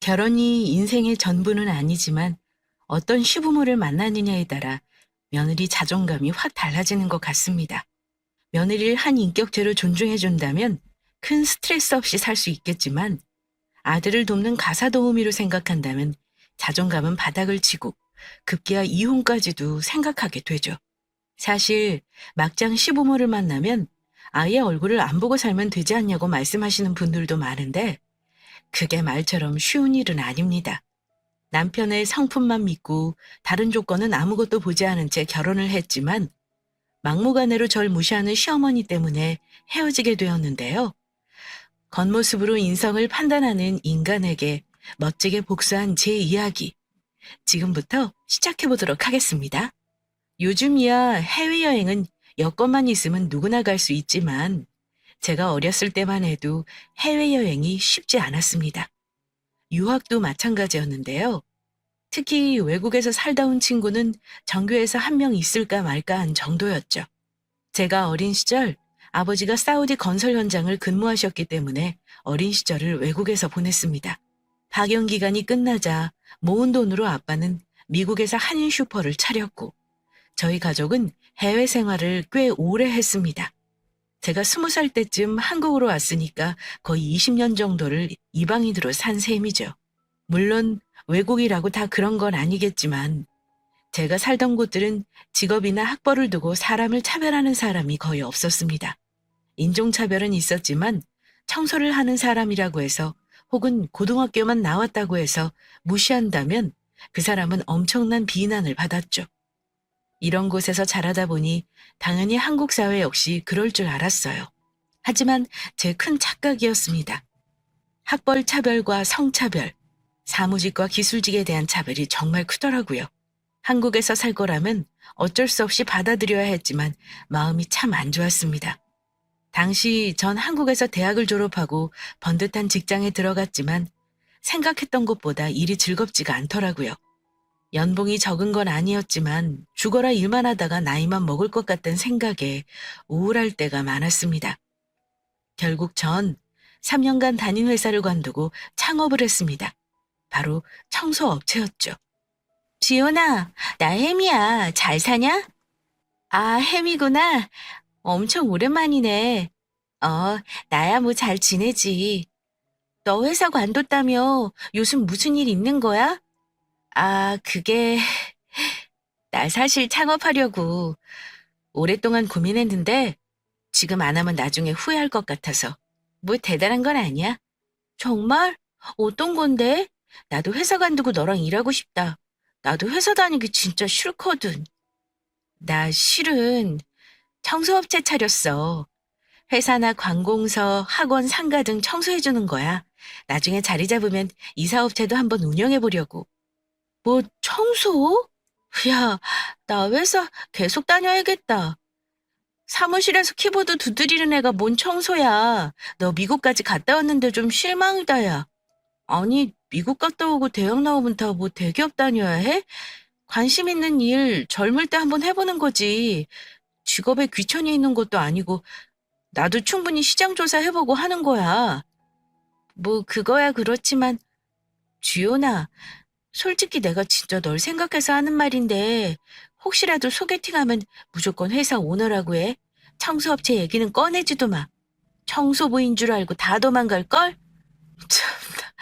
결혼이 인생의 전부는 아니지만 어떤 시부모를 만나느냐에 따라 며느리 자존감이 확 달라지는 것 같습니다. 며느리를 한 인격체로 존중해준다면 큰 스트레스 없이 살 수 있겠지만 아들을 돕는 가사 도우미로 생각한다면 자존감은 바닥을 치고 급기야 이혼까지도 생각하게 되죠. 사실 막장 시부모를 만나면 아이의 얼굴을 안 보고 살면 되지 않냐고 말씀하시는 분들도 많은데 그게 말처럼 쉬운 일은 아닙니다. 남편의 성품만 믿고 다른 조건은 아무것도 보지 않은 채 결혼을 했지만 막무가내로 절 무시하는 시어머니 때문에 헤어지게 되었는데요. 겉모습으로 인성을 판단하는 인간에게 멋지게 복수한 제 이야기. 지금부터 시작해보도록 하겠습니다. 요즘이야 해외여행은 여건만 있으면 누구나 갈 수 있지만 제가 어렸을 때만 해도 해외여행이 쉽지 않았습니다. 유학도 마찬가지였는데요. 특히 외국에서 살다 온 친구는 전교에서 한 명 있을까 말까 한 정도였죠. 제가 어린 시절 아버지가 사우디 건설 현장을 근무하셨기 때문에 어린 시절을 외국에서 보냈습니다. 파견 기간이 끝나자 모은 돈으로 아빠는 미국에서 한인 슈퍼를 차렸고 저희 가족은 해외 생활을 꽤 오래 했습니다. 제가 20살 때쯤 한국으로 왔으니까 거의 20년 정도를 이방인으로 산 셈이죠. 물론 외국이라고 다 그런 건 아니겠지만 제가 살던 곳들은 직업이나 학벌을 두고 사람을 차별하는 사람이 거의 없었습니다. 인종차별은 있었지만 청소를 하는 사람이라고 해서 혹은 고등학교만 나왔다고 해서 무시한다면 그 사람은 엄청난 비난을 받았죠. 이런 곳에서 자라다 보니 당연히 한국 사회 역시 그럴 줄 알았어요. 하지만 제 큰 착각이었습니다. 학벌 차별과 성차별, 사무직과 기술직에 대한 차별이 정말 크더라고요. 한국에서 살 거라면 어쩔 수 없이 받아들여야 했지만 마음이 참 안 좋았습니다. 당시 전 한국에서 대학을 졸업하고 번듯한 직장에 들어갔지만 생각했던 것보다 일이 즐겁지가 않더라고요. 연봉이 적은 건 아니었지만 죽어라 일만 하다가 나이만 먹을 것 같다는 생각에 우울할 때가 많았습니다. 결국 전 3년간 다닌 회사를 관두고 창업을 했습니다. 바로 청소업체였죠. 지연아, 나 혜미야. 잘 사냐? 아, 혜미구나. 엄청 오랜만이네. 나야 뭐 잘 지내지. 너 회사 관뒀다며 요즘 무슨 일 있는 거야? 아, 그게 나 사실 창업하려고 오랫동안 고민했는데 지금 안 하면 나중에 후회할 것 같아서 뭐 대단한 건 아니야. 정말? 어떤 건데? 나도 회사 관두고 너랑 일하고 싶다. 나도 회사 다니기 진짜 싫거든. 나 실은 청소업체 차렸어. 회사나 관공서, 학원, 상가 등 청소해주는 거야. 나중에 자리 잡으면 이사업체도 한번 운영해보려고. 뭐 청소? 야, 나 회사 계속 다녀야겠다. 사무실에서 키보드 두드리는 애가 뭔 청소야. 너 미국까지 갔다 왔는데 좀 실망이다, 야. 아니, 미국 갔다 오고 대학 나오면 다 뭐 대기업 다녀야 해? 관심 있는 일 젊을 때 한번 해보는 거지. 직업에 귀천이 있는 것도 아니고 나도 충분히 시장 조사 해보고 하는 거야. 뭐 그거야 그렇지만 주연아, 솔직히 내가 진짜 널 생각해서 하는 말인데 혹시라도 소개팅하면 무조건 회사 오너라고 해. 청소업체 얘기는 꺼내지도 마. 청소부인 줄 알고 다 도망갈걸? 참나.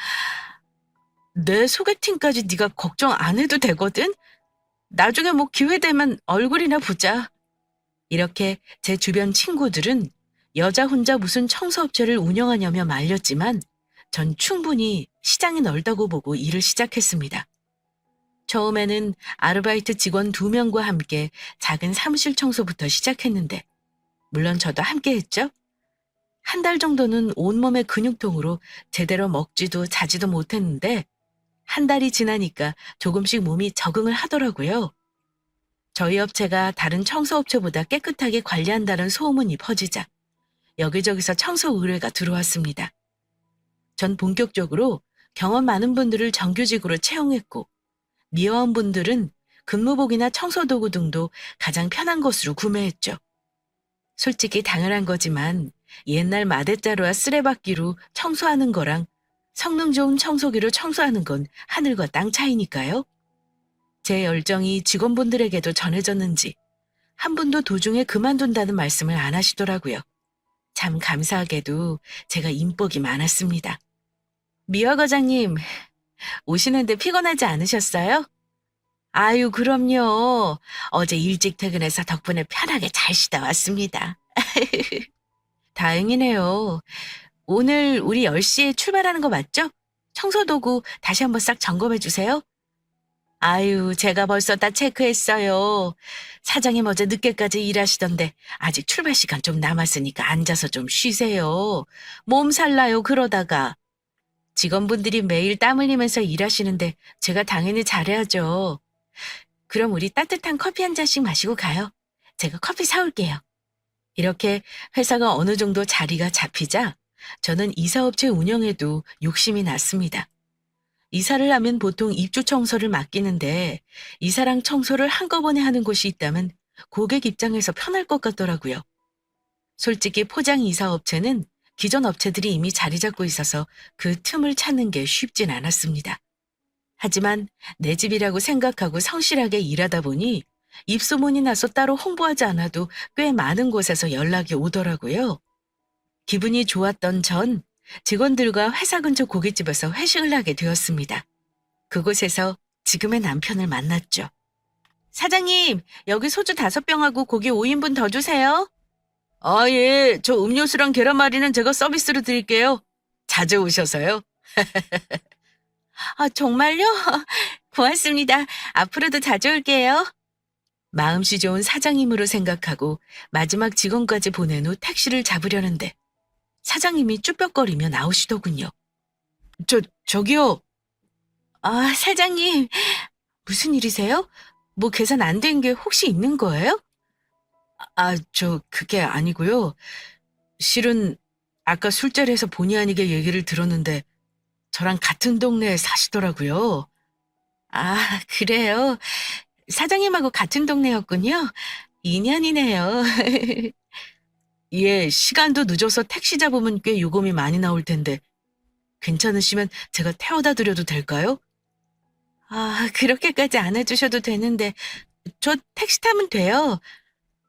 내 소개팅까지 네가 걱정 안 해도 되거든? 나중에 뭐 기회 되면 얼굴이나 보자. 이렇게 제 주변 친구들은 여자 혼자 무슨 청소업체를 운영하냐며 말렸지만 전 충분히 시장이 넓다고 보고 일을 시작했습니다. 처음에는 아르바이트 직원 2명과 함께 작은 사무실 청소부터 시작했는데 물론 저도 함께 했죠. 한 달 정도는 온몸의 근육통으로 제대로 먹지도 자지도 못했는데 한 달이 지나니까 조금씩 몸이 적응을 하더라고요. 저희 업체가 다른 청소업체보다 깨끗하게 관리한다는 소문이 퍼지자 여기저기서 청소 의뢰가 들어왔습니다. 전 본격적으로 경험 많은 분들을 정규직으로 채용했고 미화원 분들은 근무복이나 청소도구 등도 가장 편한 것으로 구매했죠. 솔직히 당연한 거지만 옛날 마대자루와 쓰레받기로 청소하는 거랑 성능 좋은 청소기로 청소하는 건 하늘과 땅 차이니까요. 제 열정이 직원분들에게도 전해졌는지 한 분도 도중에 그만둔다는 말씀을 안 하시더라고요. 참 감사하게도 제가 인복이 많았습니다. 미화 과장님, 오시는데 피곤하지 않으셨어요? 아유, 그럼요. 어제 일찍 퇴근해서 덕분에 편하게 잘 쉬다 왔습니다. 다행이네요. 오늘 우리 10시에 출발하는 거 맞죠? 청소도구 다시 한번 싹 점검해 주세요. 아유, 제가 벌써 다 체크했어요. 사장님 어제 늦게까지 일하시던데 아직 출발 시간 좀 남았으니까 앉아서 좀 쉬세요. 몸살 나요, 그러다가. 직원분들이 매일 땀 흘리면서 일하시는데 제가 당연히 잘해야죠. 그럼 우리 따뜻한 커피 한 잔씩 마시고 가요. 제가 커피 사올게요. 이렇게 회사가 어느 정도 자리가 잡히자 저는 이사업체 운영에도 욕심이 났습니다. 이사를 하면 보통 입주 청소를 맡기는데 이사랑 청소를 한꺼번에 하는 곳이 있다면 고객 입장에서 편할 것 같더라고요. 솔직히 포장 이사업체는 기존 업체들이 이미 자리 잡고 있어서 그 틈을 찾는 게 쉽진 않았습니다. 하지만 내 집이라고 생각하고 성실하게 일하다 보니 입소문이 나서 따로 홍보하지 않아도 꽤 많은 곳에서 연락이 오더라고요. 기분이 좋았던 전 직원들과 회사 근처 고깃집에서 회식을 하게 되었습니다. 그곳에서 지금의 남편을 만났죠. 사장님, 여기 소주 5병하고 고기 5인분 더 주세요. 아, 예. 저 음료수랑 계란말이는 제가 서비스로 드릴게요. 자주 오셔서요. 아, 정말요? 고맙습니다. 앞으로도 자주 올게요. 마음씨 좋은 사장님으로 생각하고 마지막 직원까지 보낸 후 택시를 잡으려는데 사장님이 쭈뼛거리며 나오시더군요. 저기요. 아, 사장님. 무슨 일이세요? 뭐 계산 안 된 게 혹시 있는 거예요? 그게 아니고요. 실은 아까 술자리에서 본의 아니게 얘기를 들었는데 저랑 같은 동네에 사시더라고요. 아, 그래요? 사장님하고 같은 동네였군요. 인연이네요. 예, 시간도 늦어서 택시 잡으면 꽤 요금이 많이 나올 텐데 괜찮으시면 제가 태워다 드려도 될까요? 아, 그렇게까지 안 해주셔도 되는데 저 택시 타면 돼요.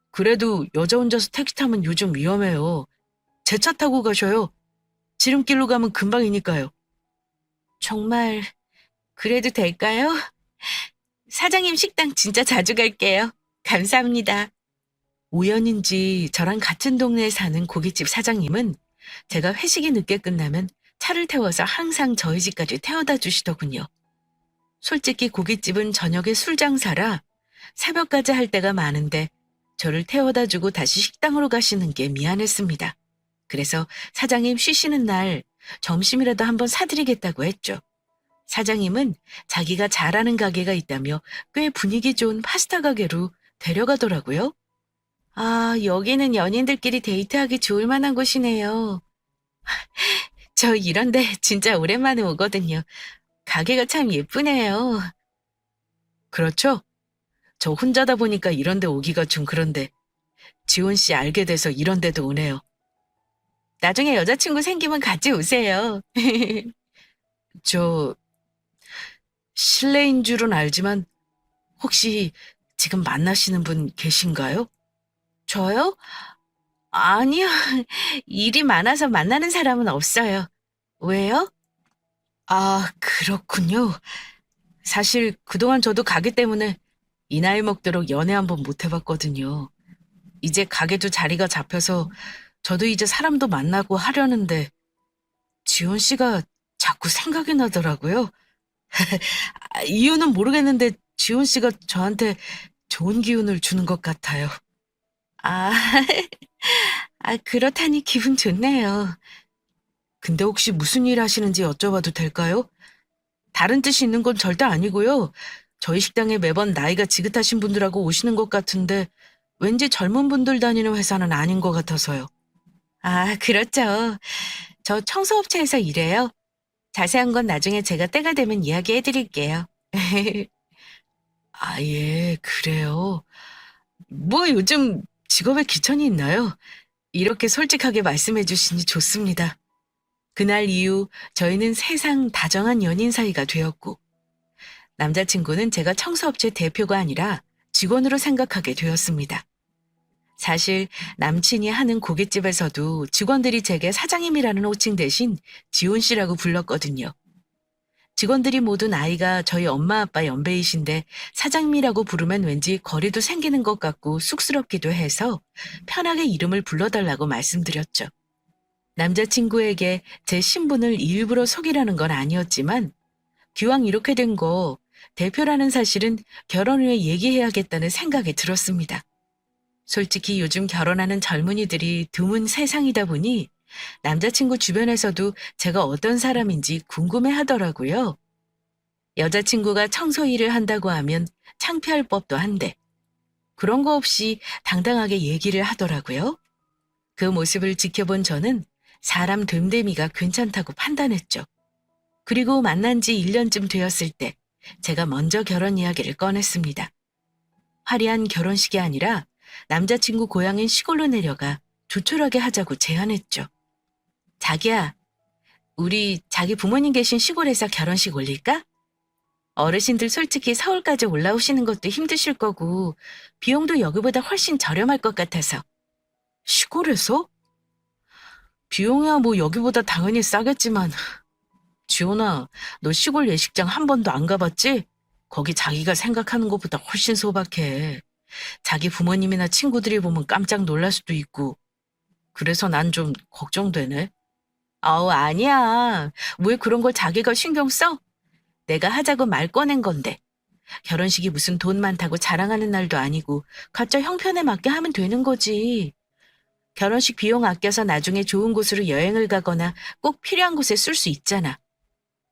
그래도 여자 혼자서 택시 타면 요즘 위험해요. 제 차 타고 가셔요. 지름길로 가면 금방이니까요. 정말 그래도 될까요? 사장님 식당 진짜 자주 갈게요. 감사합니다. 우연인지 저랑 같은 동네에 사는 고깃집 사장님은 제가 회식이 늦게 끝나면 차를 태워서 항상 저희 집까지 태워다 주시더군요. 솔직히 고깃집은 저녁에 술 장사라 새벽까지 할 때가 많은데 저를 태워다 주고 다시 식당으로 가시는 게 미안했습니다. 그래서 사장님 쉬시는 날 점심이라도 한번 사드리겠다고 했죠. 사장님은 자기가 잘하는 가게가 있다며 꽤 분위기 좋은 파스타 가게로 데려가더라고요. 아, 여기는 연인들끼리 데이트하기 좋을 만한 곳이네요. 저 이런데 진짜 오랜만에 오거든요. 가게가 참 예쁘네요. 그렇죠? 저 혼자다 보니까 이런 데 오기가 좀 그런데 지원 씨 알게 돼서 이런 데도 오네요. 나중에 여자친구 생기면 같이 오세요. 저 실례인 줄은 알지만 혹시 지금 만나시는 분 계신가요? 저요? 아니요. 일이 많아서 만나는 사람은 없어요. 왜요? 아, 그렇군요. 사실 그동안 저도 가게 때문에 이 나이 먹도록 연애 한번 못 해봤거든요. 이제 가게도 자리가 잡혀서 저도 이제 사람도 만나고 하려는데 지원 씨가 자꾸 생각이 나더라고요. 이유는 모르겠는데 지원 씨가 저한테 좋은 기운을 주는 것 같아요. 아, 그렇다니 기분 좋네요. 근데 혹시 무슨 일 하시는지 여쭤봐도 될까요? 다른 뜻이 있는 건 절대 아니고요. 저희 식당에 매번 나이가 지긋하신 분들하고 오시는 것 같은데 왠지 젊은 분들 다니는 회사는 아닌 것 같아서요. 아, 그렇죠. 저 청소업체에서 일해요. 자세한 건 나중에 제가 때가 되면 이야기해 드릴게요. 아, 예, 그래요. 뭐 요즘 직업에 귀천이 있나요? 이렇게 솔직하게 말씀해 주시니 좋습니다. 그날 이후 저희는 세상 다정한 연인 사이가 되었고, 남자친구는 제가 청소업체 대표가 아니라 직원으로 생각하게 되었습니다. 사실 남친이 하는 고깃집에서도 직원들이 제게 사장님이라는 호칭 대신 지훈 씨라고 불렀거든요. 직원들이 모두 나이가 저희 엄마 아빠 연배이신데 사장님이라고 부르면 왠지 거리도 생기는 것 같고 쑥스럽기도 해서 편하게 이름을 불러달라고 말씀드렸죠. 남자친구에게 제 신분을 일부러 속이려는 건 아니었지만 기왕 이렇게 된 거 대표라는 사실은 결혼 후에 얘기해야겠다는 생각이 들었습니다. 솔직히 요즘 결혼하는 젊은이들이 드문 세상이다 보니 남자친구 주변에서도 제가 어떤 사람인지 궁금해 하더라고요. 여자친구가 청소 일을 한다고 하면 창피할 법도 한데 그런 거 없이 당당하게 얘기를 하더라고요. 그 모습을 지켜본 저는 사람 됨됨이가 괜찮다고 판단했죠. 그리고 만난 지 1년쯤 되었을 때 제가 먼저 결혼 이야기를 꺼냈습니다. 화려한 결혼식이 아니라 남자친구 고향인 시골로 내려가 조촐하게 하자고 제안했죠. 자기야, 우리 자기 부모님 계신 시골에서 결혼식 올릴까? 어르신들 솔직히 서울까지 올라오시는 것도 힘드실 거고 비용도 여기보다 훨씬 저렴할 것 같아서. 시골에서? 비용이야 뭐 여기보다 당연히 싸겠지만. 지훈아, 너 시골 예식장 한 번도 안 가봤지? 거기 자기가 생각하는 것보다 훨씬 소박해. 자기 부모님이나 친구들이 보면 깜짝 놀랄 수도 있고. 그래서 난 좀 걱정되네. 아우, 아니야. 왜 그런 걸 자기가 신경 써? 내가 하자고 말 꺼낸 건데. 결혼식이 무슨 돈 많다고 자랑하는 날도 아니고 각자 형편에 맞게 하면 되는 거지. 결혼식 비용 아껴서 나중에 좋은 곳으로 여행을 가거나 꼭 필요한 곳에 쓸 수 있잖아.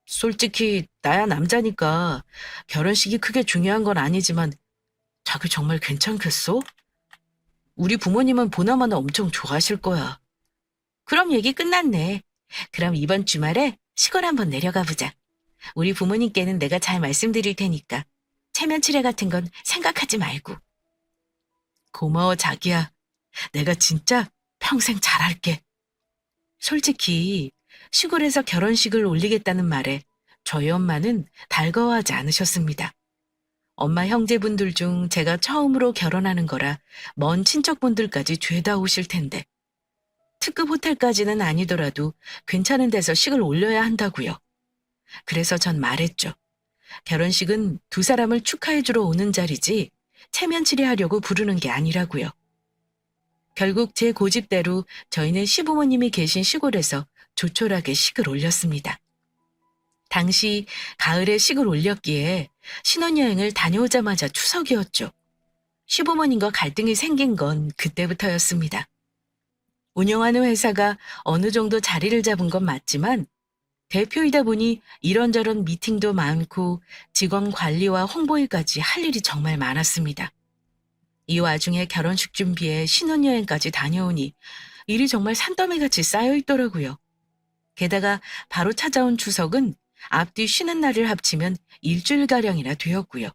솔직히 나야 남자니까 결혼식이 크게 중요한 건 아니지만 자기 정말 괜찮겠어? 우리 부모님은 보나마나 엄청 좋아하실 거야. 그럼 얘기 끝났네. 그럼 이번 주말에 시골 한번 내려가 보자. 우리 부모님께는 내가 잘 말씀드릴 테니까 체면 치레 같은 건 생각하지 말고. 고마워 자기야. 내가 진짜 평생 잘할게. 솔직히 시골에서 결혼식을 올리겠다는 말에 저희 엄마는 달가워하지 않으셨습니다. 엄마 형제분들 중 제가 처음으로 결혼하는 거라 먼 친척분들까지 죄다 오실 텐데 특급 호텔까지는 아니더라도 괜찮은 데서 식을 올려야 한다고요. 그래서 전 말했죠. 결혼식은 두 사람을 축하해주러 오는 자리지 체면 치레하려고 부르는 게 아니라고요. 결국 제 고집대로 저희는 시부모님이 계신 시골에서 조촐하게 식을 올렸습니다. 당시 가을에 식을 올렸기에 신혼여행을 다녀오자마자 추석이었죠. 시부모님과 갈등이 생긴 건 그때부터였습니다. 운영하는 회사가 어느 정도 자리를 잡은 건 맞지만 대표이다 보니 이런저런 미팅도 많고 직원 관리와 홍보일까지 할 일이 정말 많았습니다. 이 와중에 결혼식 준비에 신혼여행까지 다녀오니 일이 정말 산더미같이 쌓여있더라고요. 게다가 바로 찾아온 추석은 앞뒤 쉬는 날을 합치면 일주일가량이나 되었고요.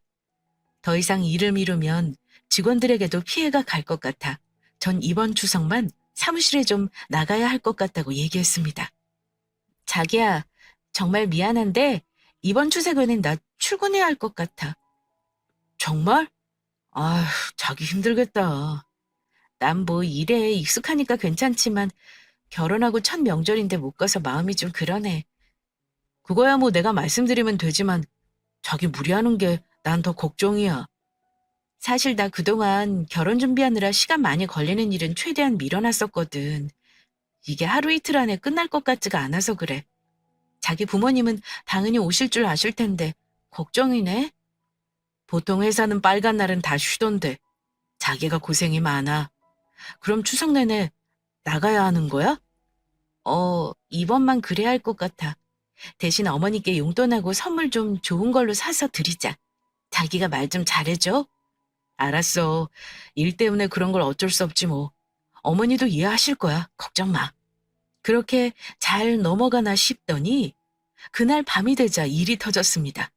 더 이상 일을 미루면 직원들에게도 피해가 갈 것 같아 전 이번 추석만 사무실에 좀 나가야 할 것 같다고 얘기했습니다. 자기야, 정말 미안한데 이번 추석에는 나 출근해야 할 것 같아. 정말? 아휴, 자기 힘들겠다. 난 뭐 일에 익숙하니까 괜찮지만 결혼하고 첫 명절인데 못 가서 마음이 좀 그러네. 그거야 뭐 내가 말씀드리면 되지만 자기 무리하는 게 난 더 걱정이야. 사실 나 그동안 결혼 준비하느라 시간 많이 걸리는 일은 최대한 밀어놨었거든. 이게 하루 이틀 안에 끝날 것 같지가 않아서 그래. 자기 부모님은 당연히 오실 줄 아실 텐데 걱정이네. 보통 회사는 빨간 날은 다 쉬던데 자기가 고생이 많아. 그럼 추석 내내 나가야 하는 거야? 이번만 그래야 할 것 같아. 대신 어머니께 용돈하고 선물 좀 좋은 걸로 사서 드리자. 자기가 말 좀 잘해줘. 알았어. 일 때문에 그런 걸 어쩔 수 없지 뭐. 어머니도 이해하실 거야. 걱정 마. 그렇게 잘 넘어가나 싶더니 그날 밤이 되자 일이 터졌습니다.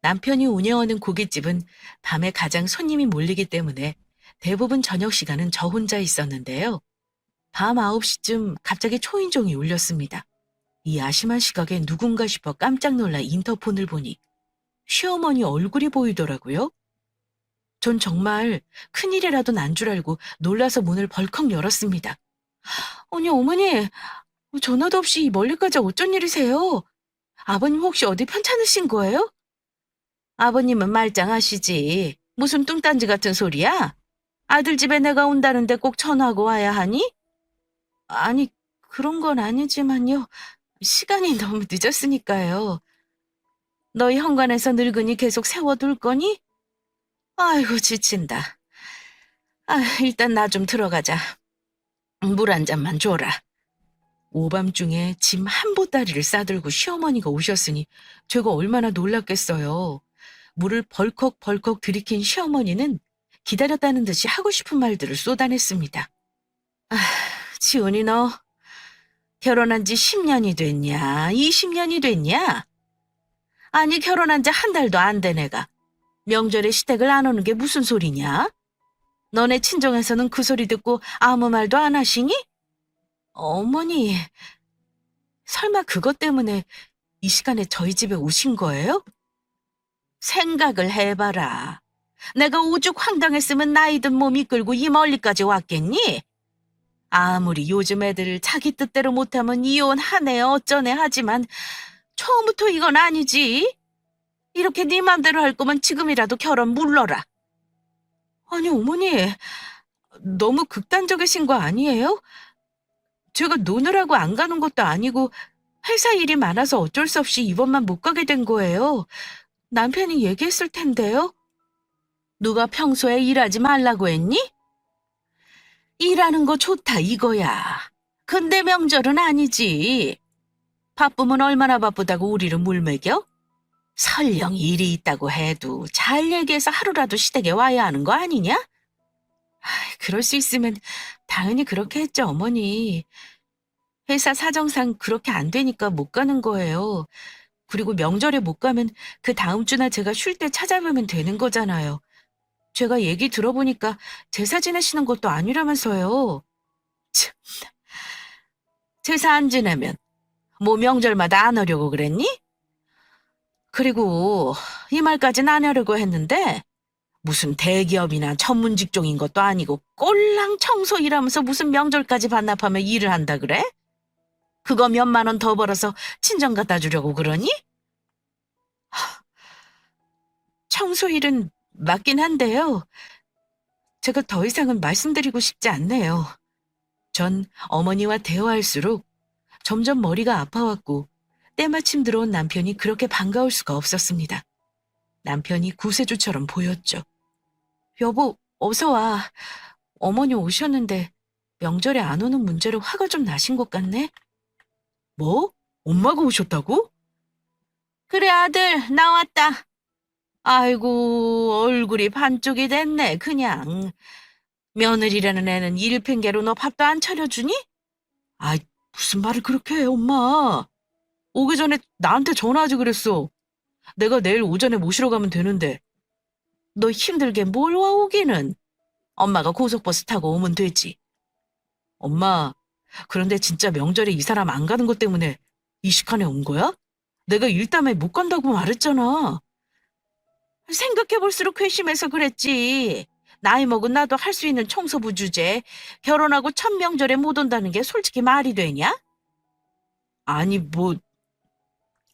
남편이 운영하는 고깃집은 밤에 가장 손님이 몰리기 때문에 대부분 저녁 시간은 저 혼자 있었는데요. 밤 9시쯤 갑자기 초인종이 울렸습니다. 이 야심한 시각에 누군가 싶어 깜짝 놀라 인터폰을 보니 시어머니 얼굴이 보이더라고요. 전 정말 큰일이라도 난 줄 알고 놀라서 문을 벌컥 열었습니다. 아니, 어머니, 전화도 없이 멀리까지 어쩐 일이세요? 아버님 혹시 어디 편찮으신 거예요? 아버님은 말짱하시지. 무슨 뚱딴지 같은 소리야? 아들 집에 내가 온다는데 꼭 전화하고 와야 하니? 아니, 그런 건 아니지만요. 시간이 너무 늦었으니까요. 너희 현관에서 늙은이 계속 세워둘 거니? 아이고, 지친다. 일단 나 좀 들어가자. 물 한 잔만 줘라. 오밤중에 짐 한 보따리를 싸들고 시어머니가 오셨으니 제가 얼마나 놀랐겠어요. 물을 벌컥벌컥 들이킨 시어머니는 기다렸다는 듯이 하고 싶은 말들을 쏟아냈습니다. 지훈이 너 결혼한 지 10년이 됐냐? 20년이 됐냐? 아니 결혼한 지 한 달도 안 된 애가 명절에 시댁을 안 오는 게 무슨 소리냐? 너네 친정에서는 그 소리 듣고 아무 말도 안 하시니? 어머니, 설마 그것 때문에 이 시간에 저희 집에 오신 거예요? 생각을 해봐라. 내가 오죽 황당했으면 나이든 몸 이끌고 이 멀리까지 왔겠니? 아무리 요즘 애들 자기 뜻대로 못하면 이혼하네 어쩌네 하지만 처음부터 이건 아니지. 이렇게 네 맘대로 할 거면 지금이라도 결혼 물러라. 아니 어머니, 너무 극단적이신 거 아니에요? 제가 노느라고 안 가는 것도 아니고 회사 일이 많아서 어쩔 수 없이 이번만 못 가게 된 거예요. 남편이 얘기했을 텐데요. 누가 평소에 일하지 말라고 했니? 일하는 거 좋다 이거야. 근데 명절은 아니지. 바쁘면 얼마나 바쁘다고 우리를 물먹여? 설령 일이 있다고 해도 잘 얘기해서 하루라도 시댁에 와야 하는 거 아니냐? 그럴 수 있으면 당연히 그렇게 했죠, 어머니. 회사 사정상 그렇게 안 되니까 못 가는 거예요. 그리고 명절에 못 가면 그 다음 주나 제가 쉴 때 찾아뵈면 되는 거잖아요. 제가 얘기 들어보니까 제사 지내시는 것도 아니라면서요. 참, 제사 안 지내면 뭐 명절마다 안 하려고 그랬니? 그리고 이 말까진 안 하려고 했는데 무슨 대기업이나 전문 직종인 것도 아니고 꼴랑 청소 일하면서 무슨 명절까지 반납하며 일을 한다 그래? 그거 몇만 원 더 벌어서 친정 갖다 주려고 그러니? 청소 일은 맞긴 한데요. 제가 더 이상은 말씀드리고 싶지 않네요. 전 어머니와 대화할수록 점점 머리가 아파왔고 때마침 들어온 남편이 그렇게 반가울 수가 없었습니다. 남편이 구세주처럼 보였죠. 여보, 어서 와. 어머니 오셨는데 명절에 안 오는 문제로 화가 좀 나신 것 같네? 뭐? 엄마가 오셨다고? 그래, 아들, 나왔다. 아이고, 얼굴이 반쪽이 됐네, 그냥. 며느리라는 애는 일 핑계로 너 밥도 안 차려주니? 아이, 무슨 말을 그렇게 해, 엄마. 오기 전에 나한테 전화하지 그랬어. 내가 내일 오전에 모시러 가면 되는데. 너 힘들게 뭘 와 오기는. 엄마가 고속버스 타고 오면 되지. 엄마, 그런데 진짜 명절에 이 사람 안 가는 것 때문에 이 시간에 온 거야? 내가 일 때문에 못 간다고 말했잖아. 생각해볼수록 괘씸해서 그랬지. 나이 먹은 나도 할 수 있는 청소부 주제, 결혼하고 첫 명절에 못 온다는 게 솔직히 말이 되냐? 아니, 뭐,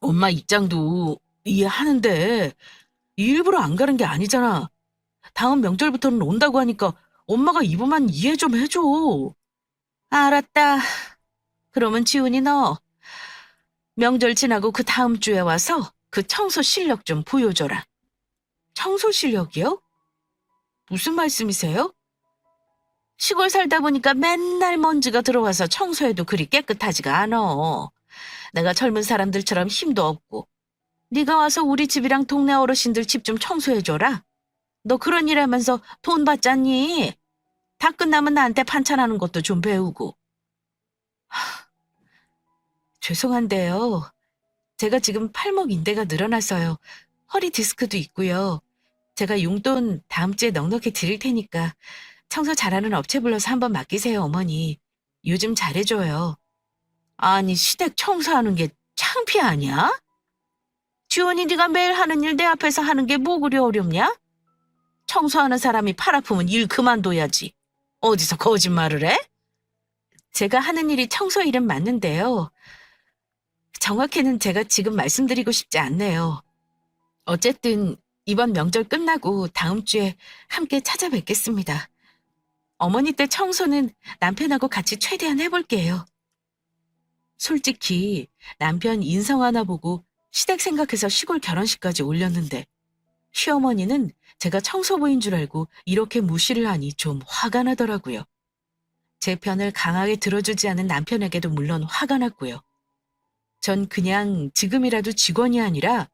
엄마 입장도 이해하는데 일부러 안 가는 게 아니잖아. 다음 명절부터는 온다고 하니까 엄마가 이번만 이해 좀 해줘. 알았다. 그러면 지훈이 너 명절 지나고 그 다음 주에 와서 그 청소 실력 좀 보여줘라. 청소 실력이요? 무슨 말씀이세요? 시골 살다 보니까 맨날 먼지가 들어와서 청소해도 그리 깨끗하지가 않아. 내가 젊은 사람들처럼 힘도 없고. 네가 와서 우리 집이랑 동네 어르신들 집 좀 청소해줘라. 너 그런 일 하면서 돈 받잖니? 다 끝나면 나한테 반찬하는 것도 좀 배우고. 죄송한데요. 제가 지금 팔목 인대가 늘어나서요. 허리 디스크도 있고요. 제가 용돈 다음 주에 넉넉히 드릴 테니까 청소 잘하는 업체 불러서 한번 맡기세요, 어머니. 요즘 잘해줘요. 아니, 시댁 청소하는 게 창피하냐? 지원이 네가 매일 하는 일 내 앞에서 하는 게 뭐 그리 어렵냐? 청소하는 사람이 팔 아프면 일 그만둬야지. 어디서 거짓말을 해? 제가 하는 일이 청소 일은 맞는데요. 정확히는 제가 지금 말씀드리고 싶지 않네요. 어쨌든 이번 명절 끝나고 다음 주에 함께 찾아뵙겠습니다. 어머니 때 청소는 남편하고 같이 최대한 해볼게요. 솔직히 남편 인성 하나 보고 시댁 생각해서 시골 결혼식까지 올렸는데 시어머니는 제가 청소부인 줄 알고 이렇게 무시를 하니 좀 화가 나더라고요. 제 편을 강하게 들어주지 않은 남편에게도 물론 화가 났고요. 전 그냥 지금이라도 직원이 아니라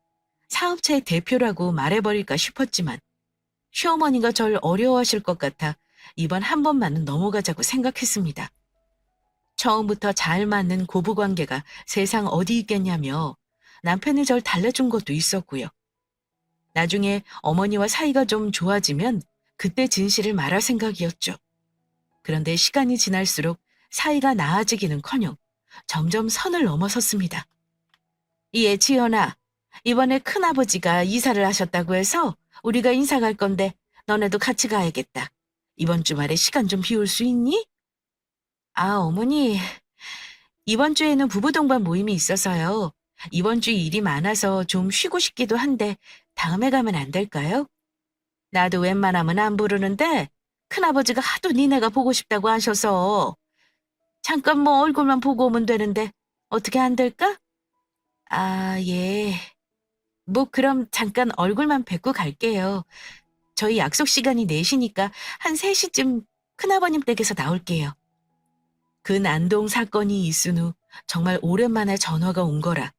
사업체의 대표라고 말해버릴까 싶었지만 시어머니가 절 어려워하실 것 같아 이번 한 번만은 넘어가자고 생각했습니다. 처음부터 잘 맞는 고부관계가 세상 어디 있겠냐며 남편이 절 달래준 것도 있었고요. 나중에 어머니와 사이가 좀 좋아지면 그때 진실을 말할 생각이었죠. 그런데 시간이 지날수록 사이가 나아지기는커녕 점점 선을 넘어섰습니다. 예, 지연아. 이번에 큰아버지가 이사를 하셨다고 해서 우리가 인사 갈 건데 너네도 같이 가야겠다. 이번 주말에 시간 좀 비울 수 있니? 아, 어머니. 이번 주에는 부부 동반 모임이 있어서요. 이번 주 일이 많아서 좀 쉬고 싶기도 한데 다음에 가면 안 될까요? 나도 웬만하면 안 부르는데 큰아버지가 하도 니네가 보고 싶다고 하셔서 잠깐 뭐 얼굴만 보고 오면 되는데 어떻게 안 될까? 아, 예. 뭐 그럼 잠깐 얼굴만 뵙고 갈게요. 저희 약속 시간이 4시니까 한 3시쯤 큰아버님 댁에서 나올게요. 그 난동 사건이 있은 후 정말 오랜만에 전화가 온 거라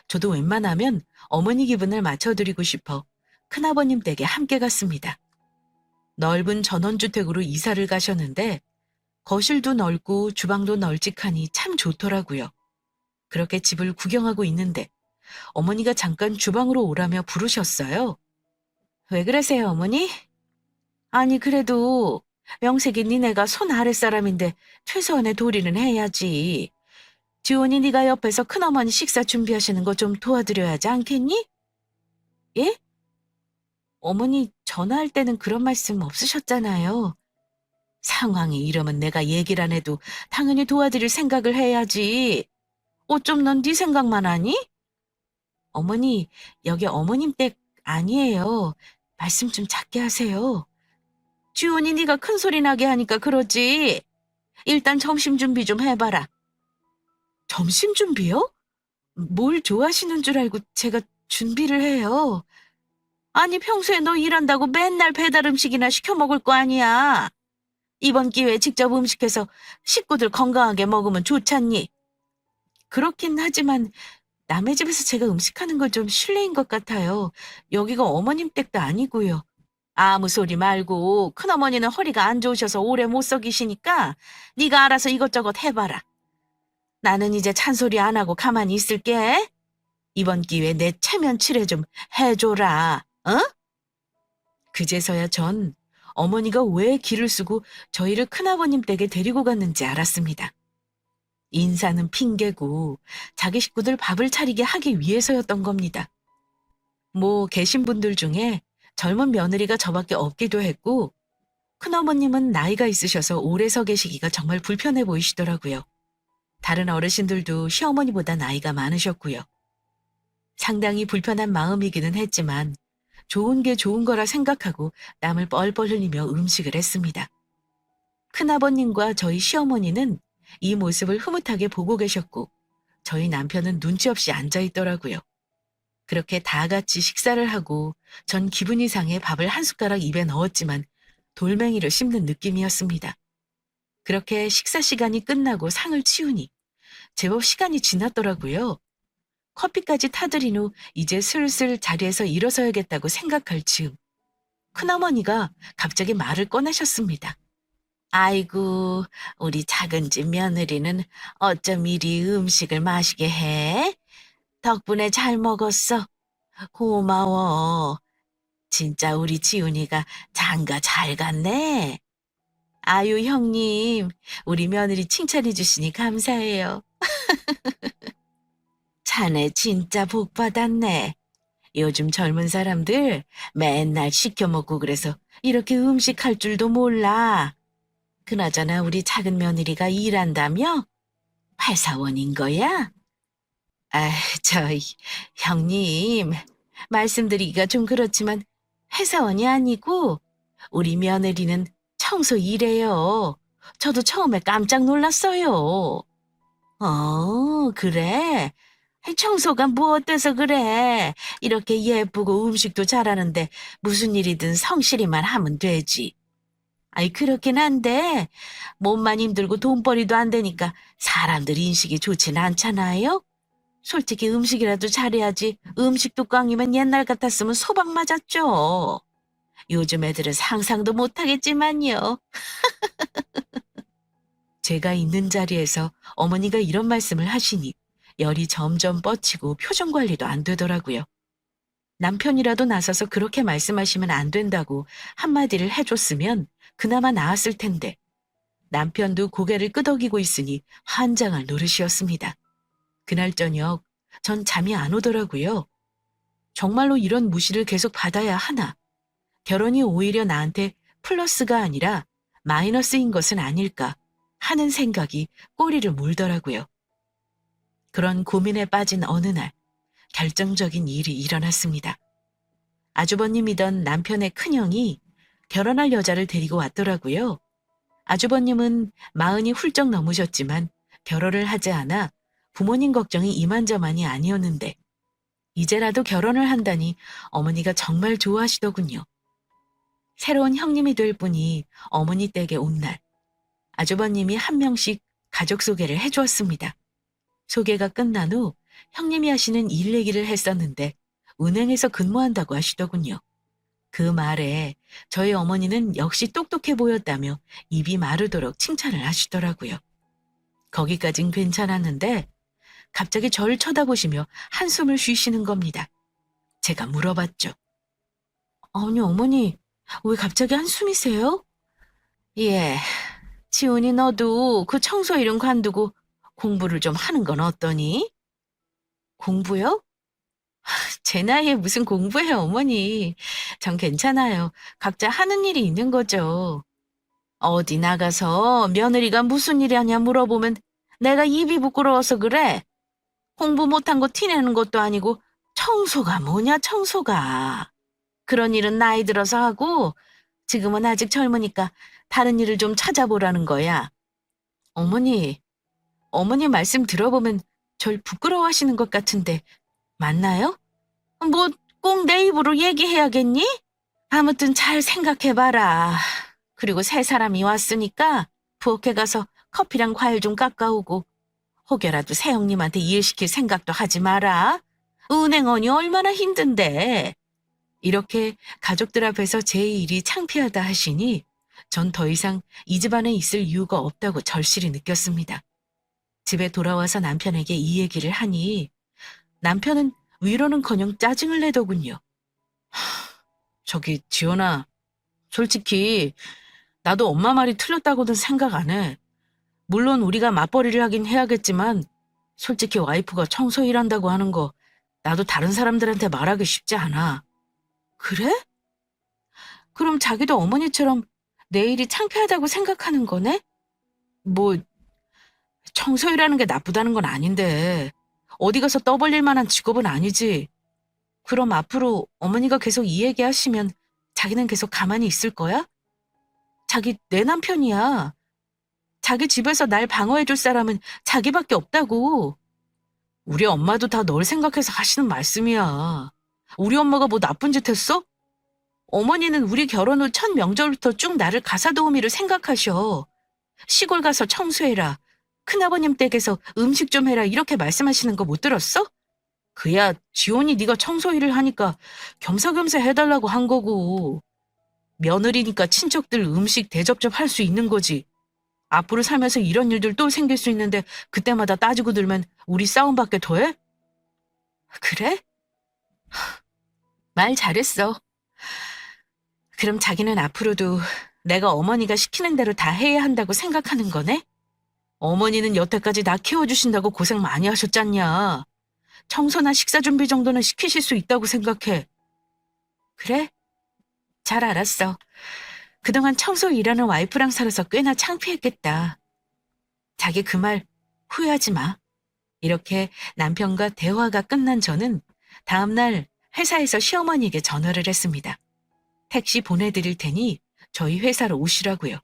저도 웬만하면 어머니 기분을 맞춰드리고 싶어 큰아버님 댁에 함께 갔습니다. 넓은 전원주택으로 이사를 가셨는데 거실도 넓고 주방도 널찍하니 참 좋더라고요. 그렇게 집을 구경하고 있는데 어머니가 잠깐 주방으로 오라며 부르셨어요. 왜 그러세요, 어머니? 아니, 그래도 명색이 니네가 손 아랫사람인데 최소한의 도리는 해야지. 지원이 네가 옆에서 큰어머니 식사 준비하시는 거 좀 도와드려야 하지 않겠니? 예? 어머니 전화할 때는 그런 말씀 없으셨잖아요. 상황이 이러면 내가 얘기를 안 해도 당연히 도와드릴 생각을 해야지. 어쩜 넌 네 생각만 하니? 어머니, 여기 어머님 댁 아니에요. 말씀 좀 작게 하세요. 지원이 네가 큰 소리 나게 하니까 그러지. 일단 점심 준비 좀 해봐라. 점심 준비요? 뭘 좋아하시는 줄 알고 제가 준비를 해요. 아니, 평소에 너 일한다고 맨날 배달 음식이나 시켜 먹을 거 아니야. 이번 기회에 직접 음식해서 식구들 건강하게 먹으면 좋잖니. 그렇긴 하지만 남의 집에서 제가 음식하는 건 좀 실례인 것 같아요. 여기가 어머님 댁도 아니고요. 아무 소리 말고 큰어머니는 허리가 안 좋으셔서 오래 못 서 계시니까 네가 알아서 이것저것 해봐라. 나는 이제 찬소리 안 하고 가만히 있을게. 이번 기회에 내 체면 칠해 좀 해줘라. 어? 그제서야 전 어머니가 왜 기를 쓰고 저희를 큰아버님 댁에 데리고 갔는지 알았습니다. 인사는 핑계고 자기 식구들 밥을 차리게 하기 위해서였던 겁니다. 뭐 계신 분들 중에 젊은 며느리가 저밖에 없기도 했고 큰어머님은 나이가 있으셔서 오래 서 계시기가 정말 불편해 보이시더라고요. 다른 어르신들도 시어머니보다 나이가 많으셨고요. 상당히 불편한 마음이기는 했지만 좋은 게 좋은 거라 생각하고 땀을 뻘뻘 흘리며 음식을 했습니다. 큰아버님과 저희 시어머니는 이 모습을 흐뭇하게 보고 계셨고 저희 남편은 눈치 없이 앉아 있더라고요. 그렇게 다 같이 식사를 하고 전 기분이 상해 밥을 한 숟가락 입에 넣었지만 돌멩이를 씹는 느낌이었습니다. 그렇게 식사 시간이 끝나고 상을 치우니 제법 시간이 지났더라고요. 커피까지 타들인 후 이제 슬슬 자리에서 일어서야겠다고 생각할 즈음 큰어머니가 갑자기 말을 꺼내셨습니다. 아이고, 우리 작은 집 며느리는 어쩜 이리 음식을 맛있게 해? 덕분에 잘 먹었어. 고마워. 진짜 우리 지훈이가 장가 잘 갔네. 아유, 형님, 우리 며느리 칭찬해 주시니 감사해요. 자네 진짜 복 받았네. 요즘 젊은 사람들 맨날 시켜 먹고 그래서 이렇게 음식 할 줄도 몰라. 그나저나 우리 작은 며느리가 일한다며? 회사원인 거야? 아, 저, 형님, 말씀드리기가 좀 그렇지만 회사원이 아니고 우리 며느리는 청소 일해요. 저도 처음에 깜짝 놀랐어요. 그래? 아이, 청소가 뭐 어때서 그래? 이렇게 예쁘고 음식도 잘하는데 무슨 일이든 성실히만 하면 되지. 아이, 그렇긴 한데 몸만 힘들고 돈벌이도 안 되니까 사람들 인식이 좋진 않잖아요? 솔직히 음식이라도 잘해야지. 음식도 꽝이면 옛날 같았으면 소박 맞았죠. 요즘 애들은 상상도 못하겠지만요. 제가 있는 자리에서 어머니가 이런 말씀을 하시니 열이 점점 뻗치고 표정 관리도 안 되더라고요. 남편이라도 나서서 그렇게 말씀하시면 안 된다고 한마디를 해줬으면 그나마 나았을 텐데 남편도 고개를 끄덕이고 있으니 환장할 노릇이었습니다. 그날 저녁 전 잠이 안 오더라고요. 정말로 이런 무시를 계속 받아야 하나? 결혼이 오히려 나한테 플러스가 아니라 마이너스인 것은 아닐까 하는 생각이 꼬리를 물더라고요. 그런 고민에 빠진 어느 날 결정적인 일이 일어났습니다. 아주버님이던 남편의 큰형이 결혼할 여자를 데리고 왔더라고요. 아주버님은 40이 훌쩍 넘으셨지만 결혼을 하지 않아 부모님 걱정이 이만저만이 아니었는데 이제라도 결혼을 한다니 어머니가 정말 좋아하시더군요. 새로운 형님이 될 분이 어머니 댁에 온 날, 아주버님이 한 명씩 가족 소개를 해주었습니다. 소개가 끝난 후 형님이 하시는 일 얘기를 했었는데 은행에서 근무한다고 하시더군요. 그 말에 저희 어머니는 역시 똑똑해 보였다며 입이 마르도록 칭찬을 하시더라고요. 거기까진 괜찮았는데 갑자기 저를 쳐다보시며 한숨을 쉬시는 겁니다. 제가 물어봤죠. 아니 어머니, 왜 갑자기 한숨이세요? 예, 지훈이 너도 그 청소 일은 관두고 공부를 좀 하는 건 어떠니? 공부요? 제 나이에 무슨 공부해요, 어머니. 전 괜찮아요. 각자 하는 일이 있는 거죠. 어디 나가서 며느리가 무슨 일 하냐 물어보면 내가 입이 부끄러워서 그래. 공부 못한 거 티내는 것도 아니고 청소가 뭐냐, 청소가. 그런 일은 나이 들어서 하고 지금은 아직 젊으니까 다른 일을 좀 찾아보라는 거야. 어머니, 어머니 말씀 들어보면 절 부끄러워하시는 것 같은데 맞나요? 뭐 꼭 내 입으로 얘기해야겠니? 아무튼 잘 생각해봐라. 그리고 새 사람이 왔으니까 부엌에 가서 커피랑 과일 좀 깎아오고 혹여라도 새형님한테 일 시킬 생각도 하지 마라. 은행원이 얼마나 힘든데. 이렇게 가족들 앞에서 제 일이 창피하다 하시니 전 더 이상 이 집안에 있을 이유가 없다고 절실히 느꼈습니다. 집에 돌아와서 남편에게 이 얘기를 하니 남편은 위로는커녕 짜증을 내더군요. 저기 지연아, 솔직히 나도 엄마 말이 틀렸다고는 생각 안 해. 물론 우리가 맞벌이를 하긴 해야겠지만 솔직히 와이프가 청소 일한다고 하는 거 나도 다른 사람들한테 말하기 쉽지 않아. 그래? 그럼 자기도 어머니처럼 내 일이 창피하다고 생각하는 거네? 뭐 청소 일하는 게 나쁘다는 건 아닌데 어디 가서 떠벌릴 만한 직업은 아니지. 그럼 앞으로 어머니가 계속 이 얘기 하시면 자기는 계속 가만히 있을 거야? 자기 내 남편이야. 자기 집에서 날 방어해줄 사람은 자기밖에 없다고. 우리 엄마도 다 널 생각해서 하시는 말씀이야. 우리 엄마가 뭐 나쁜 짓 했어? 어머니는 우리 결혼 후 첫 명절부터 쭉 나를 가사 도우미로 생각하셔. 시골 가서 청소해라. 큰아버님 댁에서 음식 좀 해라 이렇게 말씀하시는 거 못 들었어? 그야 지원이 네가 청소 일을 하니까 겸사겸사 해달라고 한 거고. 며느리니까 친척들 음식 대접접 할 수 있는 거지. 앞으로 살면서 이런 일들 또 생길 수 있는데 그때마다 따지고 들면 우리 싸움밖에 더해? 그래? 말 잘했어. 그럼 자기는 앞으로도 내가 어머니가 시키는 대로 다 해야 한다고 생각하는 거네? 어머니는 여태까지 나 키워주신다고 고생 많이 하셨잖냐. 청소나 식사 준비 정도는 시키실 수 있다고 생각해. 그래? 잘 알았어. 그동안 청소 일하는 와이프랑 살아서 꽤나 창피했겠다. 자기 그 말 후회하지 마. 이렇게 남편과 대화가 끝난 저는 다음날 회사에서 시어머니에게 전화를 했습니다. 택시 보내드릴 테니 저희 회사로 오시라고요.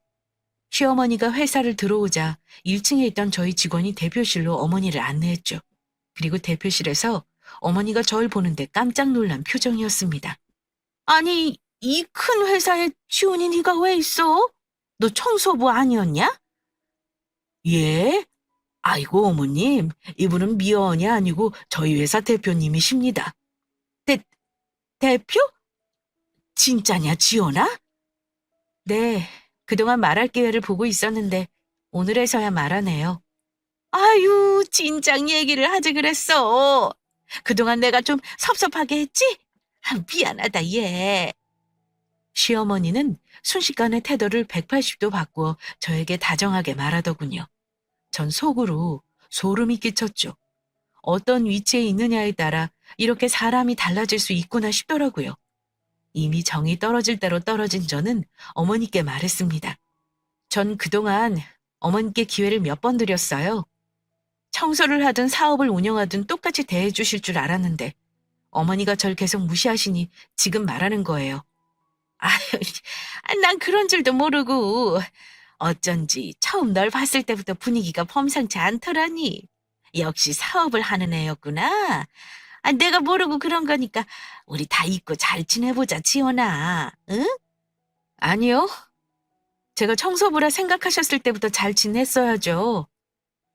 시어머니가 회사를 들어오자 1층에 있던 저희 직원이 대표실로 어머니를 안내했죠. 그리고 대표실에서 어머니가 저를 보는데 깜짝 놀란 표정이었습니다. 아니, 이 큰 회사에 지훈이 네가 왜 있어? 너 청소부 아니었냐? 예? 아이고, 어머님, 이분은 미연이 아니고 저희 회사 대표님이십니다. 대표? 진짜냐, 지연아? 네, 그동안 말할 기회를 보고 있었는데 오늘에서야 말하네요. 아유, 진작 얘기를 하지 그랬어. 그동안 내가 좀 섭섭하게 했지? 미안하다, 얘. 시어머니는 순식간에 태도를 180도 바꾸어 저에게 다정하게 말하더군요. 전 속으로 소름이 끼쳤죠. 어떤 위치에 있느냐에 따라 이렇게 사람이 달라질 수 있구나 싶더라고요. 이미 정이 떨어질 대로 떨어진 저는 어머니께 말했습니다. 전 그동안 어머니께 기회를 몇 번 드렸어요. 청소를 하든 사업을 운영하든 똑같이 대해주실 줄 알았는데 어머니가 절 계속 무시하시니 지금 말하는 거예요. 아유, 난 그런 줄도 모르고 어쩐지 처음 널 봤을 때부터 분위기가 범상치 않더라니. 역시 사업을 하는 애였구나. 내가 모르고 그런 거니까 우리 다 잊고 잘 지내보자, 지원아. 응? 아니요. 제가 청소부라 생각하셨을 때부터 잘 지냈어야죠.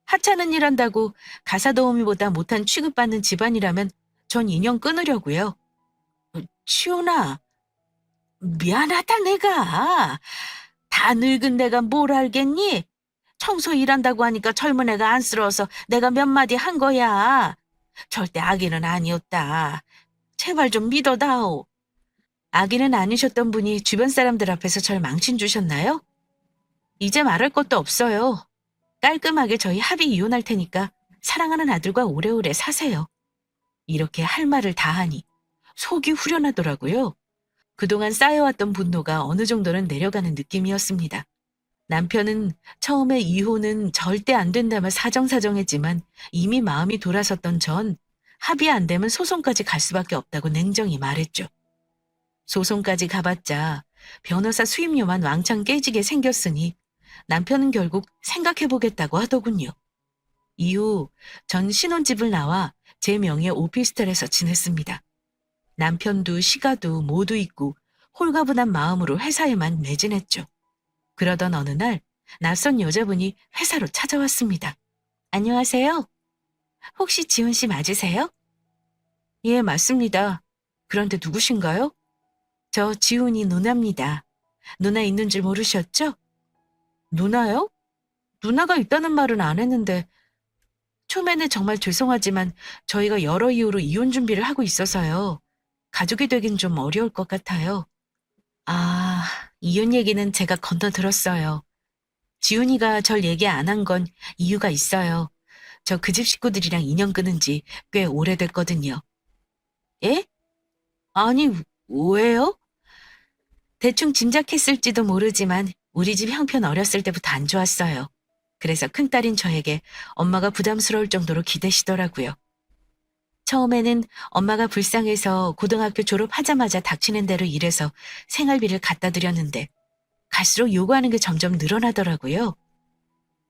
하찮은 일 한다고 가사 도우미보다 못한 취급받는 집안이라면 전 인연 끊으려고요. 치훈아, 미안하다 내가. 다 늙은 내가 뭘 알겠니? 청소 일한다고 하니까 젊은 애가 안쓰러워서 내가 몇 마디 한 거야. 절대 악의는 아니었다. 제발 좀 믿어다오. 악의는 아니셨던 분이 주변 사람들 앞에서 절 망신 주셨나요? 이제 말할 것도 없어요. 깔끔하게 저희 합의 이혼할 테니까 사랑하는 아들과 오래오래 사세요. 이렇게 할 말을 다 하니 속이 후련하더라고요. 그동안 쌓여왔던 분노가 어느 정도는 내려가는 느낌이었습니다. 남편은 처음에 이혼은 절대 안 된다며 사정사정했지만 이미 마음이 돌아섰던 전 합의 안 되면 소송까지 갈 수밖에 없다고 냉정히 말했죠. 소송까지 가봤자 변호사 수임료만 왕창 깨지게 생겼으니 남편은 결국 생각해보겠다고 하더군요. 이후 전 신혼집을 나와 제 명의 오피스텔에서 지냈습니다. 남편도 시가도 모두 있고 홀가분한 마음으로 회사에만 매진했죠. 그러던 어느 날 낯선 여자분이 회사로 찾아왔습니다. 안녕하세요. 혹시 지훈 씨 맞으세요? 예, 맞습니다. 그런데 누구신가요? 저 지훈이 누나입니다. 누나 있는 줄 모르셨죠? 누나요? 누나가 있다는 말은 안 했는데 처음에는 정말 죄송하지만 저희가 여러 이유로 이혼 준비를 하고 있어서요. 가족이 되긴 좀 어려울 것 같아요. 아, 이혼 얘기는 제가 건너들었어요. 지훈이가 절 얘기 안 한 건 이유가 있어요. 저 그 집 식구들이랑 인연 끊은 지 꽤 오래됐거든요. 예? 아니, 왜요? 대충 짐작했을지도 모르지만 우리 집 형편 어렸을 때부터 안 좋았어요. 그래서 큰딸인 저에게 엄마가 부담스러울 정도로 기대시더라고요. 처음에는 엄마가 불쌍해서 고등학교 졸업하자마자 닥치는 대로 일해서 생활비를 갖다 드렸는데 갈수록 요구하는 게 점점 늘어나더라고요.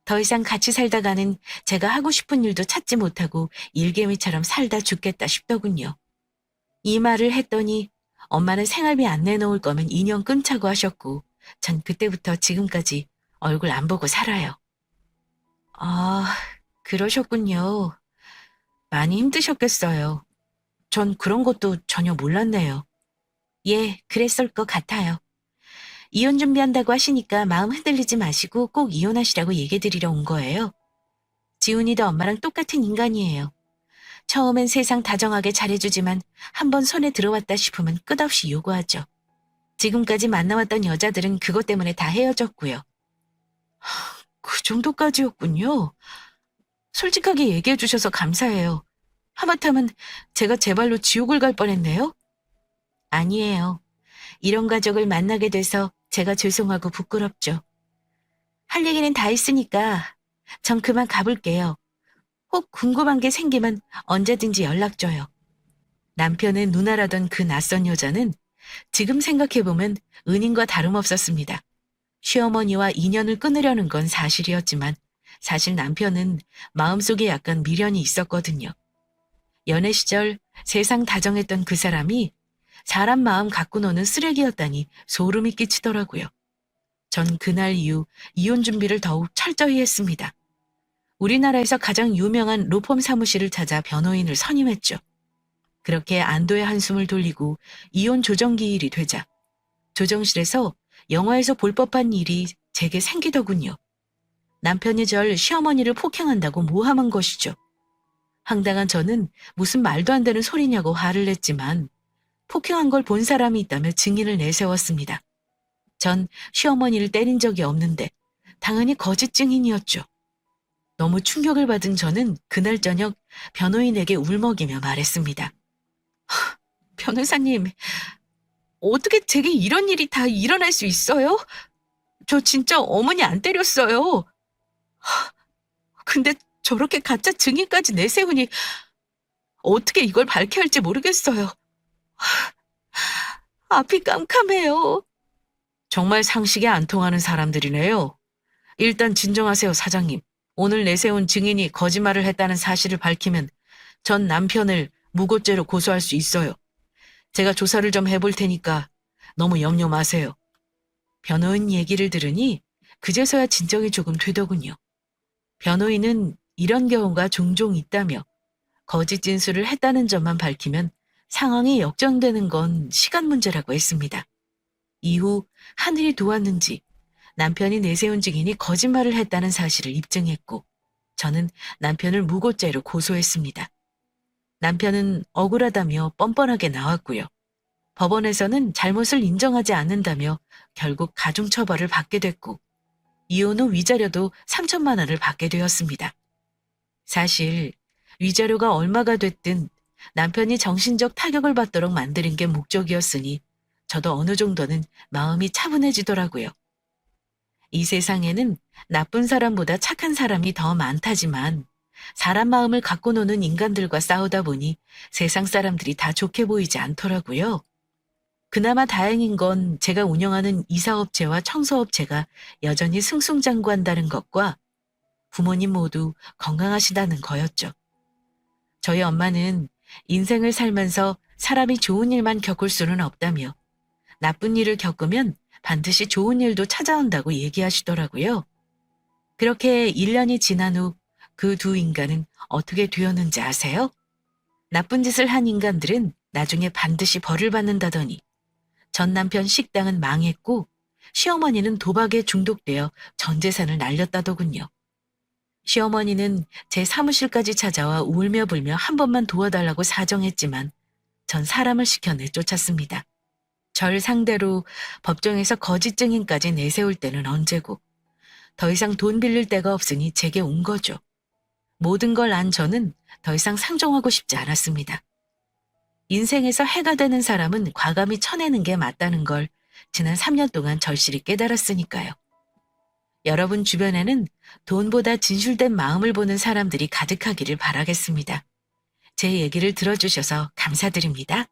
더 이상 같이 살다가는 제가 하고 싶은 일도 찾지 못하고 일개미처럼 살다 죽겠다 싶더군요. 이 말을 했더니 엄마는 생활비 안 내놓을 거면 인연 끊자고 하셨고 전 그때부터 지금까지 얼굴 안 보고 살아요. 아, 그러셨군요. 많이 힘드셨겠어요. 전 그런 것도 전혀 몰랐네요. 예, 그랬을 것 같아요. 이혼 준비한다고 하시니까 마음 흔들리지 마시고 꼭 이혼하시라고 얘기 드리러 온 거예요. 지훈이도 엄마랑 똑같은 인간이에요. 처음엔 세상 다정하게 잘해주지만 한번 손에 들어왔다 싶으면 끝없이 요구하죠. 지금까지 만나왔던 여자들은 그것 때문에 다 헤어졌고요. 그 정도까지였군요. 솔직하게 얘기해 주셔서 감사해요. 하마터면 제가 제 발로 지옥을 갈 뻔했네요? 아니에요. 이런 가족을 만나게 돼서 제가 죄송하고 부끄럽죠. 할 얘기는 다 했으니까 전 그만 가볼게요. 혹 궁금한 게 생기면 언제든지 연락 줘요. 남편의 누나라던 그 낯선 여자는 지금 생각해보면 은인과 다름없었습니다. 시어머니와 인연을 끊으려는 건 사실이었지만 사실 남편은 마음속에 약간 미련이 있었거든요. 연애 시절 세상 다정했던 그 사람이 사람 마음 갖고 노는 쓰레기였다니 소름이 끼치더라고요. 전 그날 이후 이혼 준비를 더욱 철저히 했습니다. 우리나라에서 가장 유명한 로펌 사무실을 찾아 변호인을 선임했죠. 그렇게 안도의 한숨을 돌리고 이혼 조정기일이 되자 조정실에서 영화에서 볼 법한 일이 제게 생기더군요. 남편이 절 시어머니를 폭행한다고 모함한 것이죠. 황당한 저는 무슨 말도 안 되는 소리냐고 화를 냈지만 폭행한 걸 본 사람이 있다며 증인을 내세웠습니다. 전 시어머니를 때린 적이 없는데 당연히 거짓 증인이었죠. 너무 충격을 받은 저는 그날 저녁 변호인에게 울먹이며 말했습니다. 변호사님, 어떻게 제게 이런 일이 다 일어날 수 있어요? 저 진짜 어머니 안 때렸어요. 근데 저렇게 가짜 증인까지 내세우니 어떻게 이걸 밝혀야 할지 모르겠어요. 앞이 깜깜해요. 정말 상식이 안 통하는 사람들이네요. 일단 진정하세요, 사장님. 오늘 내세운 증인이 거짓말을 했다는 사실을 밝히면 전 남편을 무고죄로 고소할 수 있어요. 제가 조사를 좀 해볼 테니까 너무 염려 마세요. 변호인 얘기를 들으니 그제서야 진정이 조금 되더군요. 변호인은 이런 경우가 종종 있다며 거짓 진술을 했다는 점만 밝히면 상황이 역전되는 건 시간 문제라고 했습니다. 이후 하늘이 도왔는지 남편이 내세운 증인이 거짓말을 했다는 사실을 입증했고 저는 남편을 무고죄로 고소했습니다. 남편은 억울하다며 뻔뻔하게 나왔고요. 법원에서는 잘못을 인정하지 않는다며 결국 가중처벌을 받게 됐고 이혼 후 위자료도 3천만 원을 받게 되었습니다. 사실 위자료가 얼마가 됐든 남편이 정신적 타격을 받도록 만드는 게 목적이었으니 저도 어느 정도는 마음이 차분해지더라고요. 이 세상에는 나쁜 사람보다 착한 사람이 더 많다지만 사람 마음을 갖고 노는 인간들과 싸우다 보니 세상 사람들이 다 좋게 보이지 않더라고요. 그나마 다행인 건 제가 운영하는 이사업체와 청소업체가 여전히 승승장구한다는 것과 부모님 모두 건강하시다는 거였죠. 저희 엄마는 인생을 살면서 사람이 좋은 일만 겪을 수는 없다며 나쁜 일을 겪으면 반드시 좋은 일도 찾아온다고 얘기하시더라고요. 그렇게 1년이 지난 후 그 두 인간은 어떻게 되었는지 아세요? 나쁜 짓을 한 인간들은 나중에 반드시 벌을 받는다더니 전 남편 식당은 망했고 시어머니는 도박에 중독되어 전 재산을 날렸다더군요. 시어머니는 제 사무실까지 찾아와 울며 불며 한 번만 도와달라고 사정했지만 전 사람을 시켜 내쫓았습니다. 절 상대로 법정에서 거짓 증인까지 내세울 때는 언제고 더 이상 돈 빌릴 데가 없으니 제게 온 거죠. 모든 걸 안 저는 더 이상 상종하고 싶지 않았습니다. 인생에서 해가 되는 사람은 과감히 쳐내는 게 맞다는 걸 지난 3년 동안 절실히 깨달았으니까요. 여러분 주변에는 돈보다 진실된 마음을 보는 사람들이 가득하기를 바라겠습니다. 제 얘기를 들어주셔서 감사드립니다.